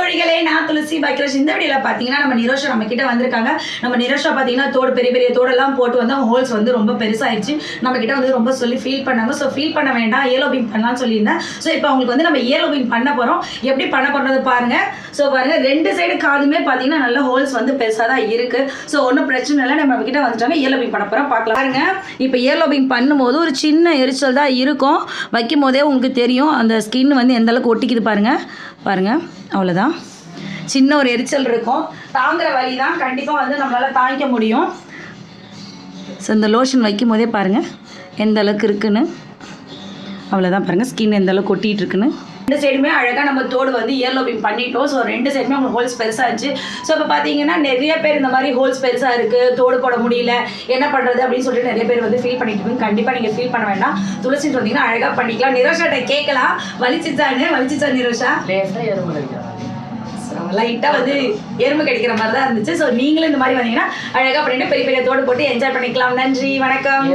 தோழிகளே, நான் துளசி பாக்கியராஜ். இந்த வீடியோல பாத்தீங்கன்னா நம்ம நிரோஷா நம்ம கிட்ட வந்திருக்காங்க. நம்ம நிரோஷா பாத்தீங்கன்னா தோடு பெரிய பெரிய தோடெல்லாம் போட்டு வந்து அவங்க ஹோல்ஸ் வந்து ரொம்ப பெருசாயிடுச்சு. நம்ம கிட்ட வந்து ரொம்ப சொல்லி ஃபீல் பண்ணாங்க. ஸோ ஃபீல் பண்ண வேண்டாம், ஏலோபிங் பண்ணலாம்னு சொல்லியிருந்தேன். ஸோ இப்போ அவங்களுக்கு வந்து நம்ம ஏலோபிங் பண்ண போறோம். எப்படி பண்ண போறது பாருங்க. ஸோ பாருங்க, ரெண்டு சைடு காதுமே பாத்தீங்கன்னா நல்ல ஹோல்ஸ் வந்து பெருசாக தான் இருக்கு. ஸோ ஒன்றும் பிரச்சனை இல்லை. நம்ம கிட்ட வந்துட்டாங்க, ஏலோபிங் பண்ண போறோம். பார்க்கலாம் பாருங்க. இப்போ ஏலோபிங் பண்ணும்போது ஒரு சின்ன எரிச்சல் தான் இருக்கும். வைக்கும் போதே உங்களுக்கு தெரியும் அந்த ஸ்கின் வந்து எந்த அளவுக்கு ஒட்டிக்குது பாருங்க. பாருங்க, அவ்வளோதான். சின்ன ஒரு எரிச்சல் இருக்கும். தாங்குற வலி தான் கண்டிப்பாக வந்து நம்மளால் தாங்கிக்க முடியும். ஸோ இந்த லோஷன் வைக்கும் போதே பாருங்கள் எந்த அளவுக்கு இருக்குன்னு. அவ்வளோதான், பாருங்கள் ஸ்கின் எந்த அளவுக்கு ஒட்டிகிட்டு இருக்குன்னு. ரெண்டு சைடுமே அழகாக நம்ம தோடு வந்து ஏர்லோபிங் பண்ணிட்டோம். ஸோ ரெண்டு சைடுமே அவங்க ஹோல்ஸ் பெருசாக இருந்துச்சு. ஸோ இப்போ பார்த்தீங்கன்னா நிறைய பேர் இந்த மாதிரி ஹோல்ஸ் பெருசாக இருக்குது, தோடு போட முடியல, என்ன பண்ணுறது அப்படின்னு சொல்லிட்டு நிறைய பேர் வந்து ஃபீல் பண்ணிட்டு இருக்கு. கண்டிப்பாக நீங்கள் ஃபீல் பண்ண வேண்டாம். துளசிட்டு வந்தீங்கன்னா அழகாக பண்ணிக்கலாம். நிரோஷாட்ட கேட்கலாம், வலிச்சிச்சா நிரோஷா? லைட்டாக வந்து எறும்பு கடிக்கிற மாதிரி தான் இருந்துச்சு. ஸோ நீங்களும் இந்த மாதிரி வந்தீங்கன்னா அழகாக பண்ணிட்டு பெரிய பெரிய தோடு போட்டு என்ஜாய் பண்ணிக்கலாம். நன்றி, வணக்கம்.